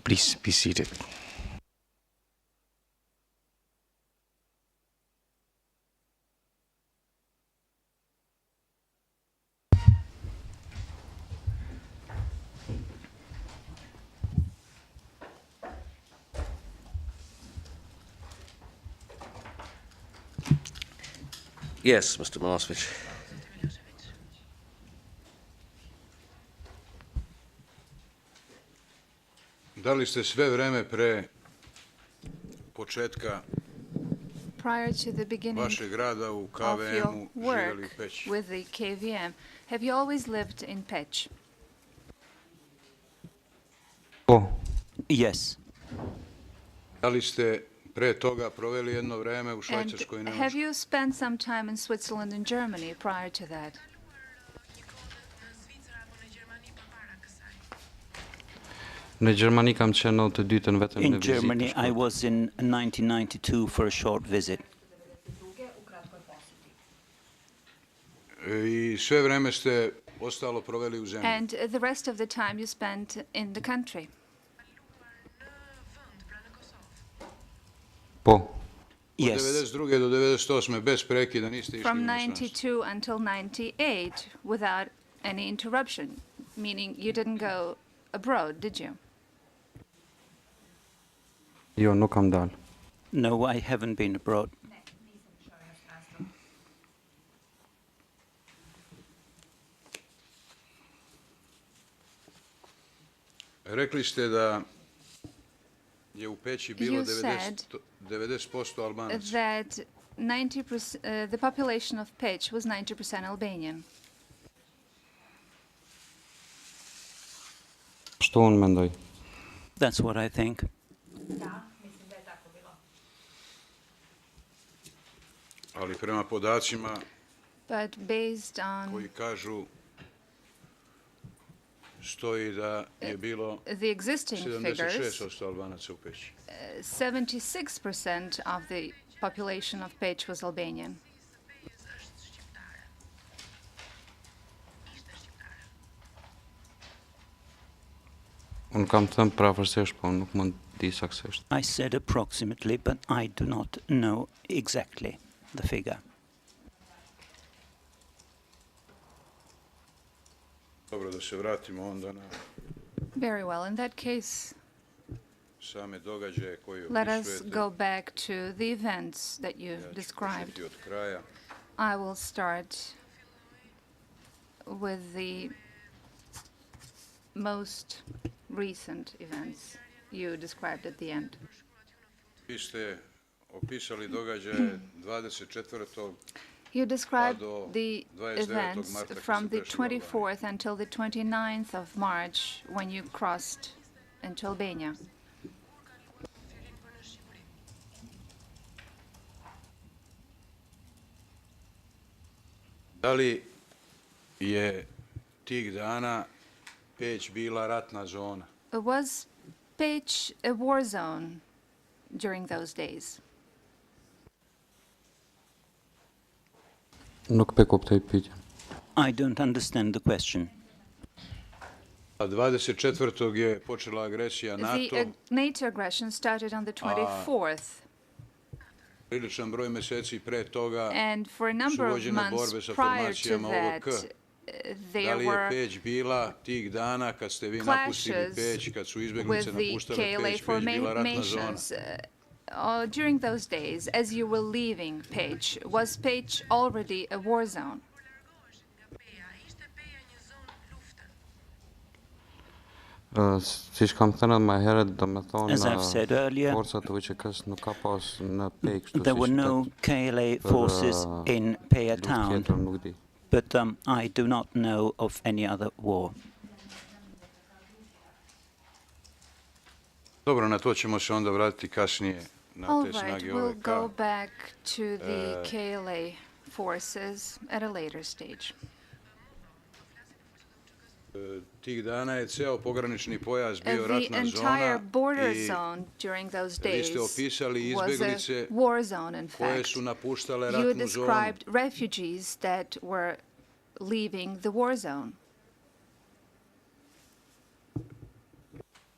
Please be seated. Yes, Mr. Milosevic. Da li ste sve vreme pre početka Prior to the beginning vašeg rada u of your KVM-u živjeli u work Peći? with the KVM, have you always lived in Peć? Oh, Yes. Da li ste pre toga proveli jedno vreme u And Švajcarskoj i have Nemačkoj? you spent some time in Switzerland and Germany prior to that? në Gjermani kam qenë të dytën vetëm në In vizitë. Germany, I shkurt. was in 1992 for a short visit. I sve vreme ste ostalo proveli u zemlji. And the rest of the time you spent in the country? Po, Od Yes. 92. do 98. bez prekida niste išli u From inostranstvo. 92 until 98 without any interruption, meaning you didn't go abroad, did you? jo, nuk kam dalë. No, I haven't been abroad. Rekli ste da je u Peći bilo You said 90% Albanaca. That 90%, the population of Peć was 90% Albanian. Što unë mendoj? That's what I think. Ali prema podacima But based on koji kažu stoji da je bilo the existing figures, 76% Albanaca u Peći. 76% of the population of Peć was Albanian. Unë kam thënë prafërsisht, po nuk mund di saktësisht. I said approximately, but I do not know exactly the figure. Dobro, da se vratimo onda na Very well. In that case, same događaje koje let us opisujete. go back to the events that you Ja ću described. početi od kraja. I will start with the most recent events you described at the end. Vi ste opisali događaje 24. You described do the 29. events marta kad from ste the prešli u Albaniju. 24th until the 29th of March when you crossed into Albania. Da li je tih dana Peć bila ratna zona? Was Peć a war zone during those days? Nuk pe kuptoj pyetjen. I don't understand the question. A 24. je počela agresija The NATO. NATO aggression started on the 24th, Priličan broj meseci pre toga and for a su number of vođene months borbe sa prior to formacijama that, OVK. Da there li je were Peć bila tih dana kad ste vi napustili clashes Peć, kad su izbjeglice with the napuštale KLA Peć, Peć bila ratna zona? formations. During those days, as you were leaving Peć, was Peć already a war zone? Siç kam thënë edhe më herët, domethënë As I've said earlier, forcat të VÇK-s nuk ka pas në Pej kështu there were siç no KLA forces in Peja luftë town, tjetër nuk di. but I do not know of any other war. Dobro, na to ćemo se onda vratiti kasnije na All te right, snage we'll OVK. go back to the KLA forces at a later stage. Tih dana je ceo pogranični pojas bio The ratna entire zona border i zone during those vi days ste opisali was a izbjeglice war zone, in koje fact. su napuštale You ratnu zonu. described refugees that were leaving the war zone.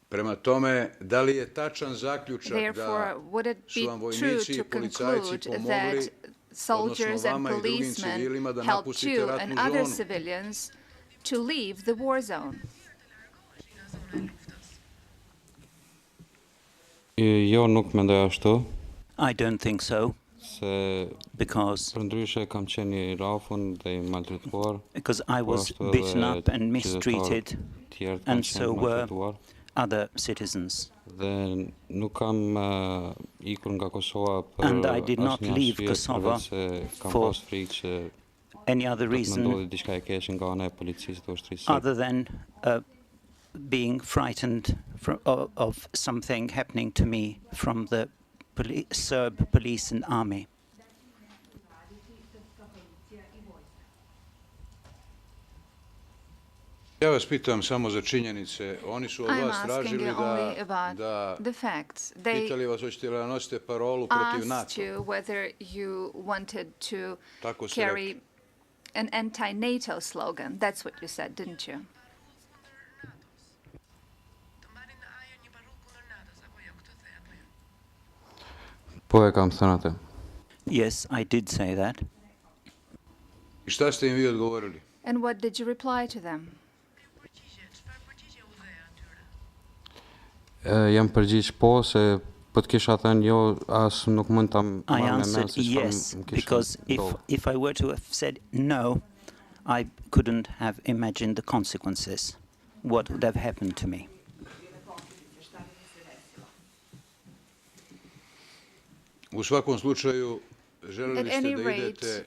Prema tome, da li je tačan zaključak Therefore, da would it su be vam true vojnici i to policajci conclude pomogli, that soldiers odnosno and vama i drugim policemen civilima da helped napustite you ratnu and other zonu? civilians to leave the war zone? Jo nuk mendoj ashtu, I don't think so, se because përndryshe kam qenë i rafun dhe i maltretuar, I por was ashtu beaten edhe up and qytetarë mistreated, tjerë kanë and qenë so were maltretuar. other citizens. Dhe nuk kam ikur nga Kosova për And I did not asnjë leave arsye Kosovo përveç se kam for pas frikë që Any other do të më reason ndodhi diçka e keqe nga ana e policisë të ushtrisë serbe. other than being frightened of something happening to me from the Serb police and army. Ja vas pitam samo za činjenice. Oni su od I'm vas asking tražili you only about da the facts. They pitali vas hoćete li da nosite parolu protiv asked NATO. you whether you wanted to Tako ste carry rekli. an anti-NATO slogan. That's what you said, didn't you? Po e kam thënë atë. Yes, I did say that. I šta ste im vi odgovorili? And what did you reply to them? Jam përgjigj po se po të kisha thënë jo, as nuk mund ta I marr me answered mend se çfarë yes, më because kishte ndodhur. if I were to have said no, I couldn't have imagined the consequences, what would have happened to me. U svakom slučaju, želeli At ste any da rate, idete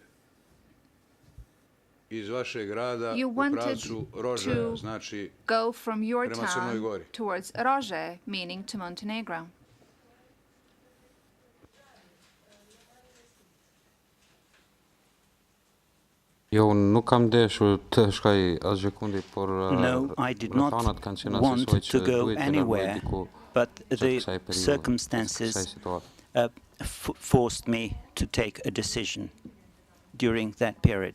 iz vašeg grada you u wanted pravcu Rožaja, to znači go from your Prema Crnoj town Gori. towards Rože, meaning to Montenegro. Jo, unë nuk kam deshur të shkoj asgjë kundi, por No, I did not rrethanat kanë qenë want asoj që to go duhet të largohej anywhere, diku but gjatë the kësaj periudhe, circumstances kësaj situate. forced me to take a decision during that period.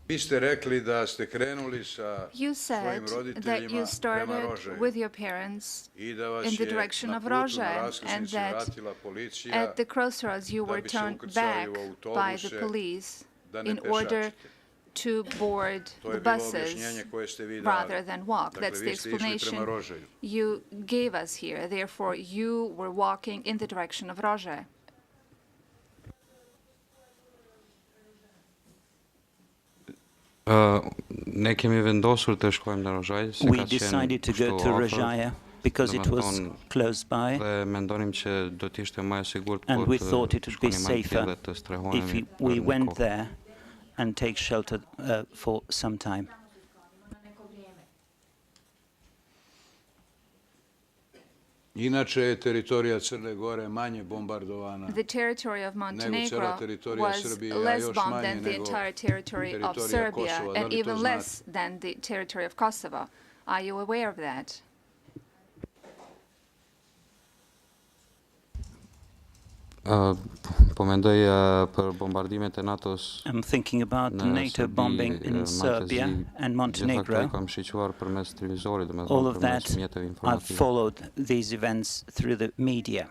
vi ste rekli da ste krenuli sa You svojim said that you roditeljima prema started Rožaju with your parents i da vas in the je direction na of putu na Rože, and raskrsnici that vratila policija at the crossroads you da were bi se turned ukrcali back u by the autobuse police da ne in order pešačite. to board To the je bilo buses objašnjenje koje ste vi dali. rather than walk. Dakle, That's the vi ste išli prema explanation Rožaju. you gave us here. Therefore, you were walking in the direction of Rože. Ne kemi vendosur të shkojmë në Rozhaj, se We ka qenë decided to go kështu to afër, Rajaja because it was domethënë, close by, dhe mendonim që do të ishte më e sigurt and po we të thought it would be shkonim atje safer dhe të if strehohemi we për një went kohë. there and take shelter for some time. Inače je teritorija Crne Gore manje bombardovana. The territory of Montenegro teritorija was Srbije, a less još bombed manje than the nego entire territory of teritorija Serbia, Kosova. Da and li to even znate? less than the territory of Kosovo. Are you aware of that? Po mendoj për bombardimet e NATO-s I'm thinking about në NATO Serbi, bombing in Maqezi, Serbia and gjitha këto i Montenegro. kam shiquar përmes televizorit, All domethënë of përmes that, mjeteve I've informative. followed these events through the media.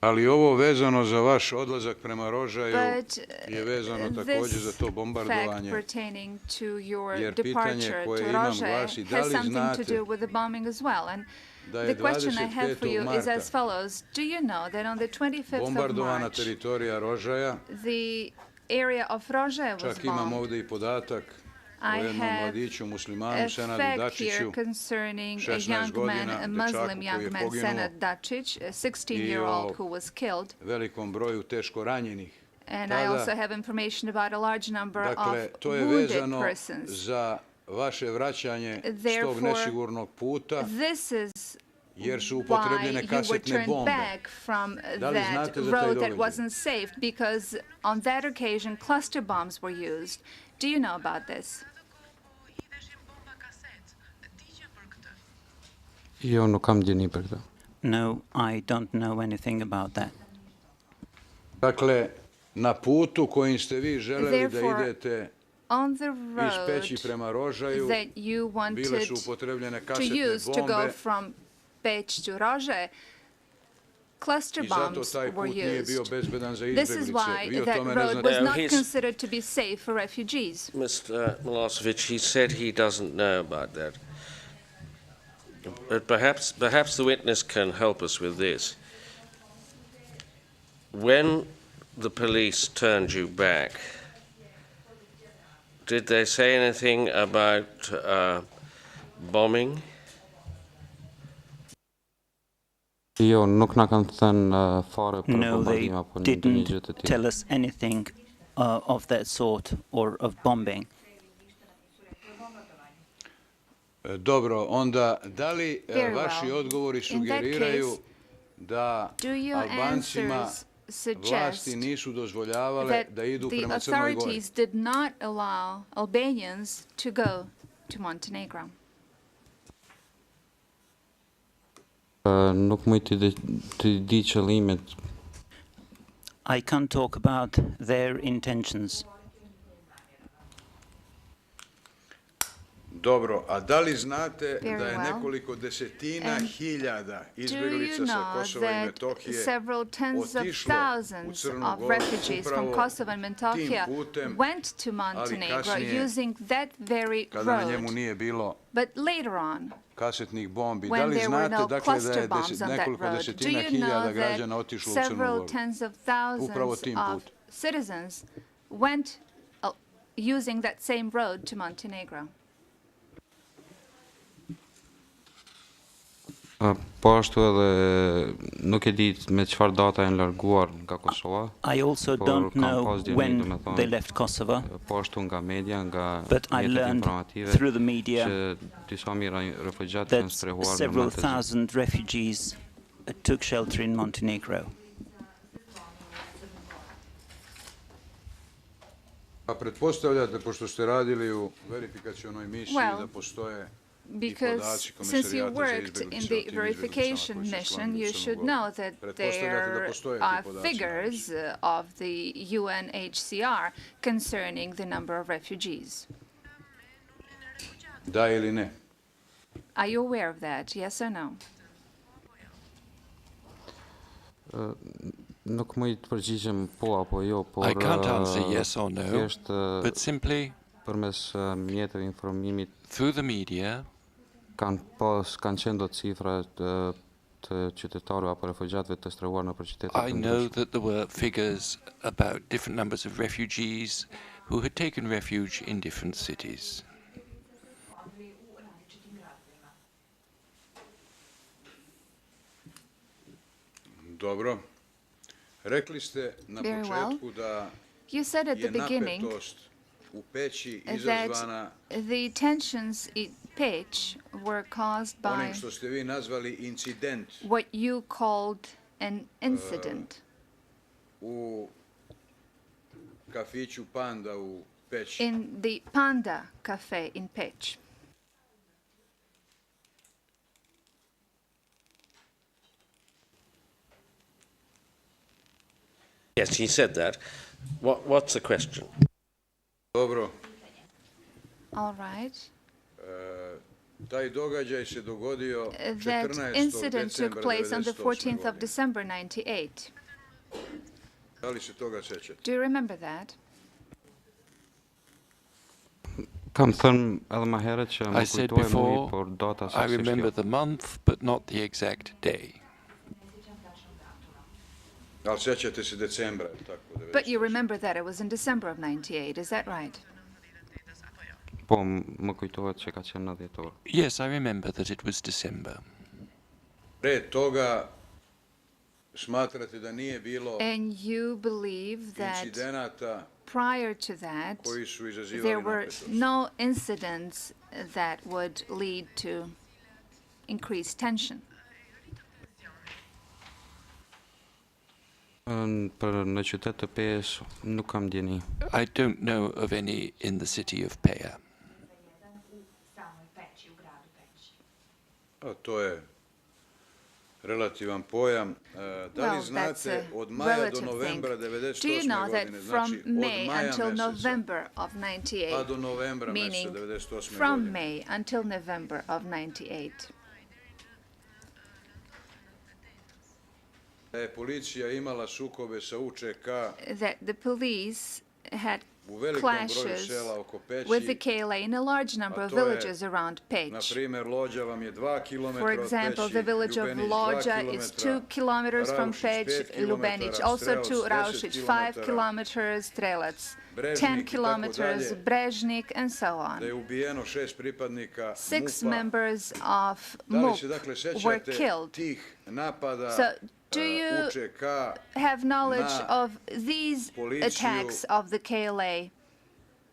Ali ovo vezano za vaš odlazak prema Rožaju But je vezano takođe za this to fact bombardovanje. pertaining to your Jer pitanje departure koje to imam Rože glasi, da has li something to znate do with the bombing as well. And da je the question I have for 25. you is marta as follows. Do you know that on the 25th of bombardovana March, teritorija Rožaja, the area of Rože was čak imam bombed? ovde i podatak o I jednom have mladiću muslimanu a Senadu fact here Dačiću, concerning a 16 young man, godina, a dečaku Muslim koji young je man, poginuo Senad Dačić, a 16-year-old who was killed. velikom broju teško ranjenih. And I Tada, also have information about a large number dakle, of to je wounded vezano persons. za vaše vraćanje s tog Therefore, nesigurnog puta, This is jer su why upotrebljene you were kasetne turned bombe. back from Da li that znate za taj road that događaj? wasn't safe, because on that occasion cluster bombs were used. Do you know about this? Jo, nuk kam gjeni për këtë. No, I don't know anything about that. Dakle, Na putu kojim ste vi želeli da Therefore, idete on the iz Peći road prema Rožaju, that you bile wanted su upotrebljene to kasetne use to go bombe from Peć to Rože, cluster i zato bombs taj were put nije bio used. bezbedan za This is izbjeglice. why Vi o that tome ne road znate. was No, not he's- considered to be safe for refugees. Mr. Milosevic, he said he doesn't know about that. But perhaps the witness can help us with this. When the police turned you back, did they say anything about bombing? Jo, nuk na kanë thënë fare për No, they bombardima, po në ndonjë didn't gjë të tillë. tell us anything of that sort or of bombing. Dobro, onda da li Very vaši well. odgovori In that sugeriraju case, da do your Albancima answers suggest vlasti nisu dozvoljavale that da idu the prema Crnoj Gori? authorities did not allow Albanians to go to Montenegro? Nuk mund të di qëllimet. I can't talk about their intentions. Dobro, a da li znate Very da je well. nekoliko desetina And hiljada Do izbjeglica you sa know Kosova i that Metohije several tens of otišlo u thousands Crnu of Goru refugees from upravo Kosovo and Metohija tim putem, went to Montenegro kasnije, using that very kada na njemu road? nije bilo But later on, kasetnih bombi? Da when li there were znate no dakle da cluster je bombs on that nekoliko road, do desetina you hiljada know građana that otišlo u Crnu several Goru? tens of Upravo thousands tim of putem. citizens went using that same road to Montenegro? Po ashtu edhe nuk e di me çfarë data janë larguar nga Kosova, I also Por don't kam know pas djeni, when domethënë, they left Kosovo, po ashtu nga media, nga but I mjetet learned informative through the media që disa mijë refugjat that janë strehuar në several Maltezi. thousand refugees took shelter in Montenegro. A pretpostavljate, pošto ste radili u verifikacionoj misiji, Well, da postoje Because since you worked in the verification mission, you should know that there are figures of the UNHCR concerning the number of refugees. Da ili ne? Are you aware of that, yes or no? Nuk më i të përgjigjem po apo jo, por I can't answer yes or no, thjesht but simply përmes mjeteve informimit through the media, kanë qenë do cifra të qytetarëve apo refugjatëve të strehuar në qytete I të know ndryshme. that there were figures about different numbers of refugees who had taken refuge in different cities. Dobro. Rekli ste na Very well. početku da You said at the je beginning napetost u Peći that izazvana the tensions in Peć were caused by onim što ste vi nazvali incident what you called an incident u kafiću Panda u Peći. in the Panda Cafe in Peć. Yes, he said that. What's the question? Dobro. All right. Taj događaj se dogodio That 14. incident took decembra place on the 14th 1998. of December 98. Da li se toga sećate? Do you remember that? Kam thënë edhe më herët që më I said kujtohet muji, before, por data I saksisht remember jo. the month, but not the exact day. Ali sećate se decembra, je li tako? But you 98. remember that it was in December of 98, is that right? Po, më kujtohet që ka qenë në dhjetor. Yes, I remember that it was December. Pre toga smatrate da nije bilo And you believe that incidenata prior to that, koji su izazivali there were napetost. no incidents that would lead to increased tension. Për në qytet të Pejës nuk kam djeni. I don't know of any in the city of Peja. A to je relativan pojam. Da li Well, that's znate a od maja do relative novembra thing. 98. Do you know that godine, from znači od May maja until meseca November of pa 98, do novembra meseca meaning 98. from godine, May until November of 98, da je policija imala sukobe sa UČK that the police had u velikom broju clashes sela oko with the Peći, KLA in a large number a of to je, villages around na Peć. primjer, Lođa vam je 2 kilometra For od example, Peći, the village of Ljubenić 2 Lođa is 2 kilometers from Raušić Peć, 5 kilometara, Lubenić also Strelac to 10 Raušić 5 kilometara, kilometers, Strelac 10 Brežnik i tako kilometers, dalje, Brežnik, and so da je on. ubijeno 6 pripadnika 6 MUP-a. members of Da li MUP se dakle were sećate killed. tih napada So, do you UČK have knowledge na of these policiju attacks of the KLA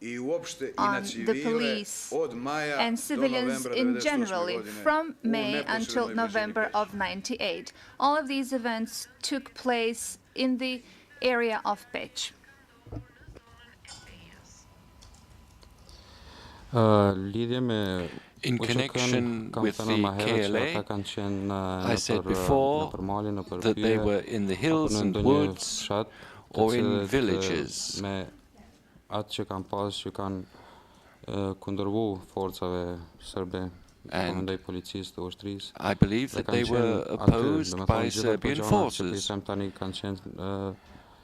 i uopšte i on na the civile police od maja and do civilians novembra in 98. generally godine from u May neposrednoj until blizini November Peći? of 98? All of these events took place in the area of Peć. Lidhje In connection with the KLA, I said before that they were in the hills and woods or in villages. Atë që kanë pas që kanë kundërvu forcave serbe, komandoj policisë të ushtrisë. I believe that they were opposed by Serbian forces.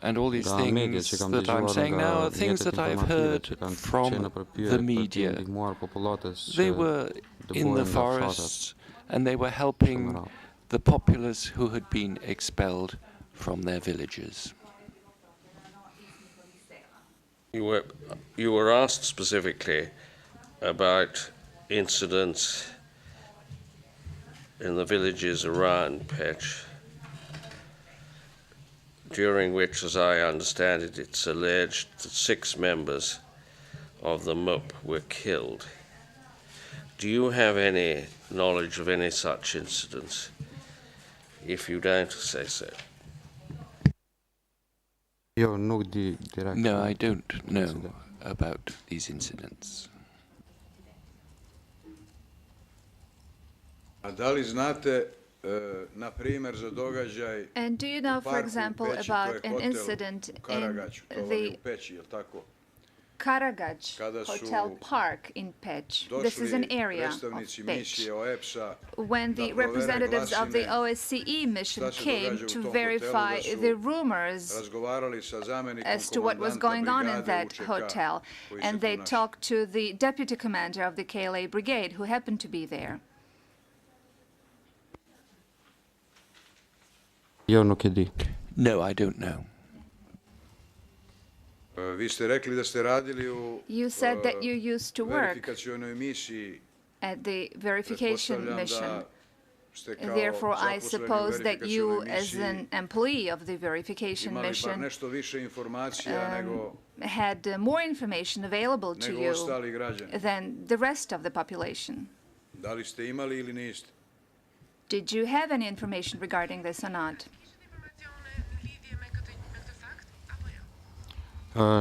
And all these things that I'm saying now are things that I've heard from the media. They were in the forest and they were helping the populace who had been expelled from their villages. You were asked specifically about incidents in the villages around Peć, during which, as I understand it, it's alleged that 6 members of the MUP were killed. Do you have any knowledge of any such incidents? If you don't, say so. No, I don't know about these incidents. A da li znate, na primjer, za događaj And do you know, u for parku u example, Peći, to about je an hotel incident u in Karagaću, to vam je the u Peći, je li tako? Karagać Kada su Hotel Park in Peć? This is an Došli area of predstavnici Peć. misije OEPS-a When da the provere representatives of the glasine, OSCE mission šta se came događa u to tom hotelu, verify da su the rumors razgovarali sa zamenikom as to what was komandanta going on in brigade that UČK hotel, koji se and they ponaša. talked to the deputy commander of the KLA brigade, who happened to be there. No, I don't know. Vi ste rekli da ste radili u You said that you used to work verifikacionoj misiji. at the verification Pretpostavljam mission. da ste kao Therefore, I zaposleni u suppose that you, verifikacionoj as an misiji, employee of the verification imali bar mission, nešto više informacija nego had more information available to nego you ostali građani. than the rest of the population. Da li ste imali ili niste? Did you have any information regarding this or not?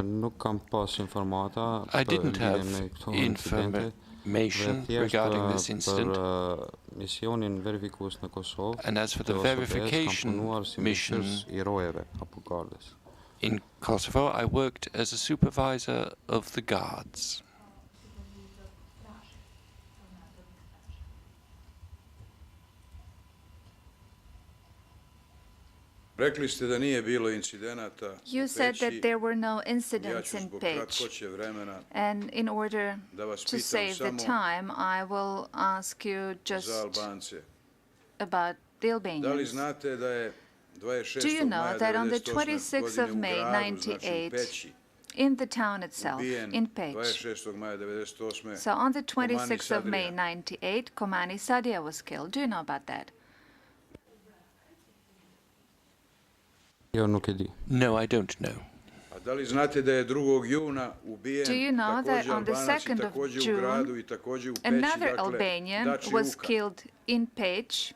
Nuk kam pas informata I didn't have me këto incidente. information regarding this incident. Për misionin verifikues në Kosovë. And as for the të OSBE-s, kam verification punuar si mission mbështetës I rojeve apo gardes. in Kosovo, I worked as a supervisor of the guards. Rekli ste da nije bilo incidenata You u said that Peći. there were no Ja incidents ću in zbog Peć. kratkoće vremena And in order da vas to pitam save the samo time, I will ask you za just Albance. about the Da li Albanians. znate da je 26. Do you know maja that on the 98. 26th of godine u May, gradu, znači u 98, Peći, in the town itself, ubijen in Peć. 26. maja 98. So on the Komani 26th of May, Sadrija. 98, Komani Sadia was killed. Do you know about that? Jo nuk e di. No, I don't know. A da li znate da je 2. juna ubijen Do you know that takođe on the Albanac I 2nd of takođe u June, gradu I takođe u Peći, another dakle, Albanian Dači was Uka. killed in Peć,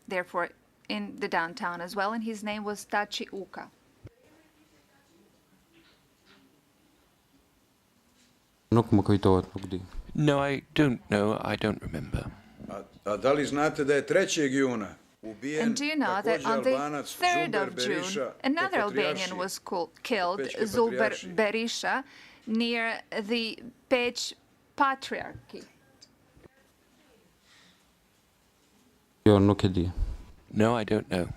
therefore in the downtown as well, and his name was Tači Uka. Nuk më kujtohet, nuk di. No, I don't know. I don't remember. A da li znate da je 3. juna And do you know that on the 3rd of June, another Albanian was killed, Zulber Berisha, near the Peć Patriarchy? No, I don't know.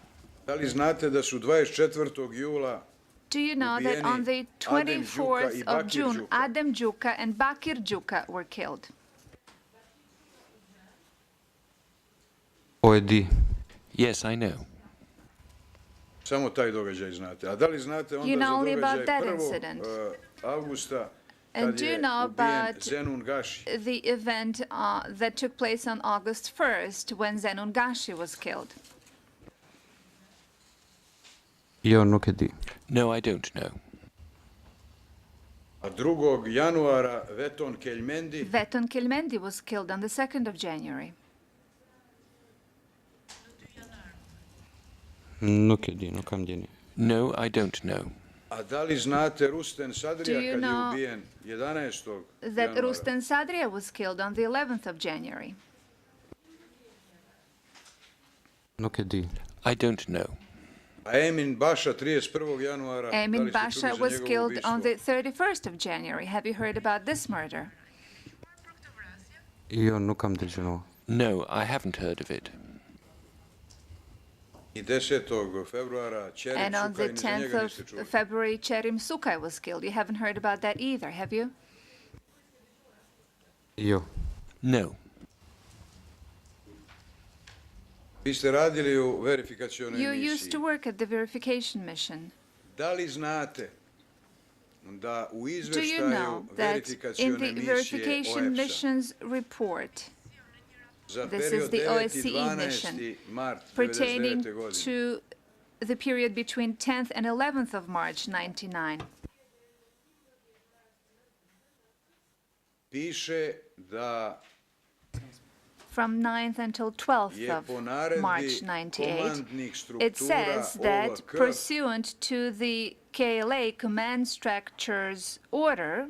Da li znate da su 24. jula Do you know that on the 24th of June, Adem Đuka and Bakir Đuka were killed? Yes, I know. Samo taj događaj znate. A da li znate onda za događaj 1. avgusta kad je ubijen Zenun Gaši? The event that took place on August 1st when Zenun Gashi was killed? No, I don't know. A 2. januara Veton Kelmendi? Veton Kelmendi was killed on the 2nd of January. No, I don't know. A da li znate Rusten Sadrija kad je ubijen 11. That Rusten Sadrija was killed on the 11th of January? I don't know. A Emin Baša 31. januara? Emin Baša was killed on the 31st of January. Have you heard about this murder? No, I haven't heard of it. I 10. februara Ćerim And on the Sukaj, ni za njega 10th niste čuli. of February, Ćerim Sukaj was killed. You haven't heard about that either, have you? No. Vi ste radili u verifikacionoj You used misiji. to work at the verification mission. Da li znate da u Do you izveštaju know that in verifikacione the misije verification OEBS-a mission's report, za this is period the 9. i OSCE 12. mission, mart pertaining 1999. godine, to the period between 10th and 11th of March 99, piše da from 9th until 12th je of po naredbi March 98, komandnih it struktura says that OVK pursuant to the KLA command structure's order,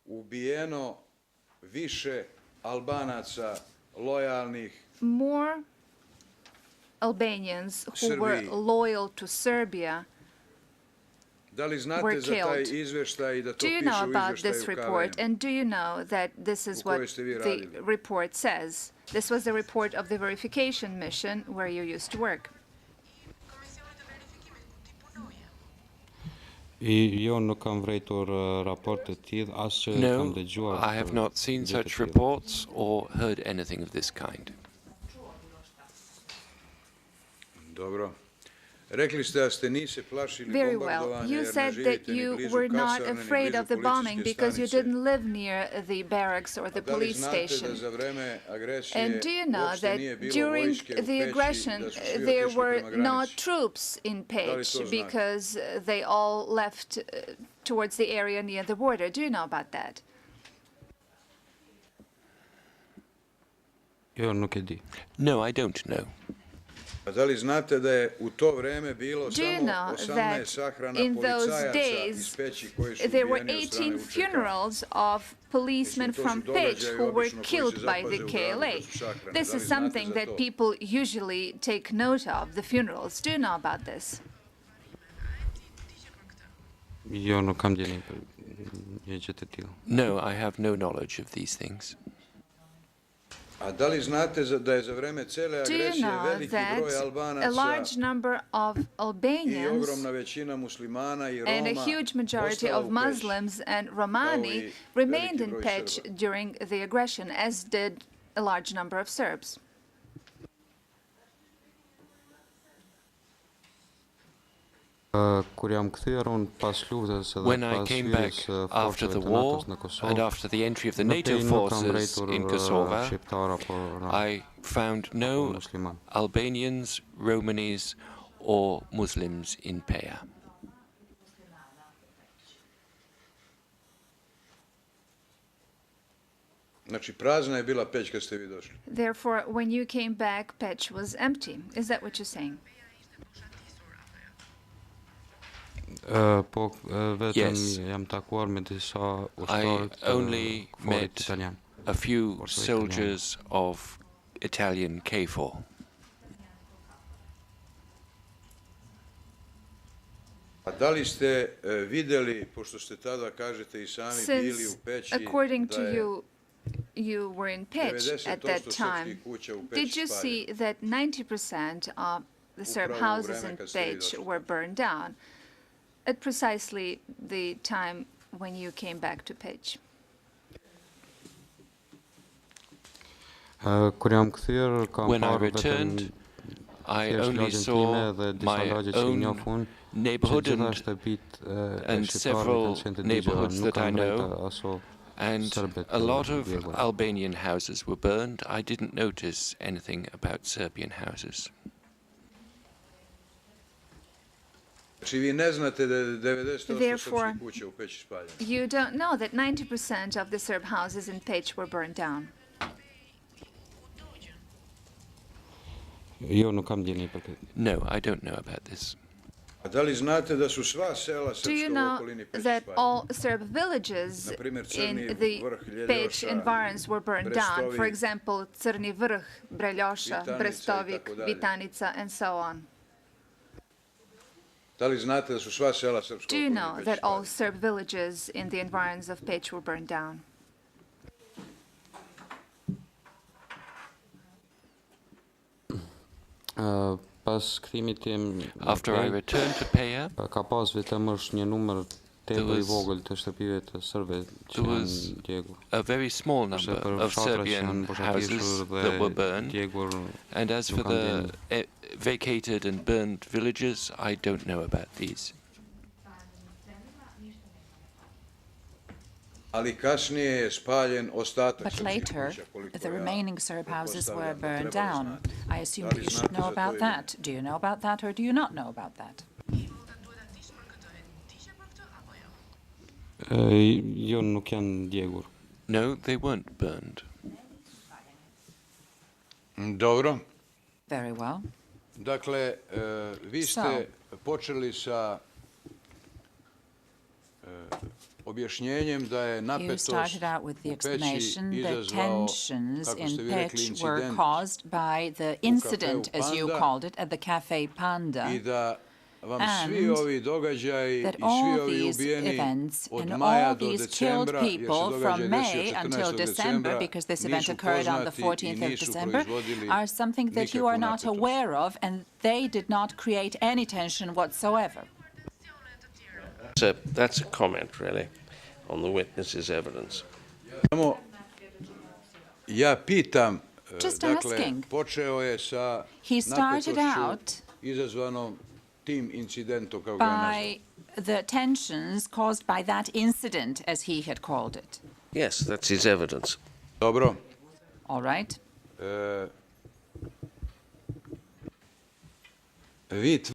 ubijeno više Albanaca lojalnih more Albanians who were Srbiji. loyal to Serbia Da li znate were za taj killed. izveštaj i da to Do you piše know u about this izveštaju report? KVN? And do you know that this is U kojoj what ste vi the radili? report says? This was the report of the verification mission where you used to work. No, I have not seen such reports or heard anything of this kind. Dobro. Rekli ste da ste nisi plašili Very well. bombardovanja You jer ne said that živite ni you blizu were not kasarne ni afraid blizu of the bombing policijske because you stanice. didn't live near the barracks or the Da li police znate da station. za vreme agresije And do you know uopšte that nije bilo during vojske u the Peći, aggression, da su svi there otišli were prema no granici? troops in li to Peć znate? because they all left towards the area near the border? Do you know about that? No, I don't know. A da li znate da je u to vreme bilo Do you samo know 18 that sahrana in those policajaca iz days Peći koji su there were ubijeni od strane 18 UČK? funerals of policemen to from su Peć događaji who were obično koji killed se by zapaze the u gradu KLA? da su sahrane. This Da li is znate something za that to? people usually take note of, the funerals. Do you know about this? No, I have no knowledge of these things. A da li znate da je za vreme cele Do you agresije know veliki broj that a Albanaca large number of i Albanians ogromna većina muslimana i and a Roma huge majority ostala of u Peći? Muslims and Romani remained in Peć during the aggression, as did a large number of Serbs. When I came back after the war and after the entry of the NATO forces in Kosovo, I found no Albanians, Romanis, or Muslims in Peja. Znači, prazna je bila Peć kad ste vi došli. Therefore, when you came back, Peć was empty. Is that what you're saying? Yes, I only met a few soldiers of Italian KFOR. Da li ste videli, pošto ste tada, kažete i sami, bili u Peći, according to you, you were in Peć at that time. Did you see that 90% of the Serb houses in Peć were burned down at precisely the time when you came back to Peć? When I returned, I only saw my own neighborhood and several neighborhoods that I know, and a lot of Albanian houses were burned. I didn't notice anything about Serbian houses. Therefore, you don't know that 90% of the Serb houses in Peć were burned down. No, I don't know about this. Do you know that all Serb villages in the Peć environs were burned down? For example, Crni Vrh, Breljoša, Brestovik, Vitanica, and so on. Do you know that all Serb villages in the environs of Peć were burned down? After I returned to Peja, there was a very small number of Serbian houses that were burned, and as for the vacated and burned villages, I don't know about these. But later, the remaining Serb houses were burned down. I assume that you should know about that. Do you know about that, or do you not know about that? No, they weren't burned. Dobro. Very well. Dakle, vi ste počeli sa objašnjenjem da je napetost u Peći izazvao, kako ste vi rekli, incident caused by the incident, as you called it, at the Cafe Panda. I da vam svi ovi događaji i svi ovi ubijeni od maja do decembra, jer se događaj desio 14. decembra, nisu poznati i nisu proizvodili are something that you are not aware of, and they did not create any tension whatsoever. That's a comment, really, on the witness's evidence. Samo ja pitam, Just dakle, asking. počeo je sa He started napetošću out izazvanom tim incidentom, kako ga je by the tensions caused by that incident, as he had called it. Yes, that's his evidence. Dobro. All right. Vi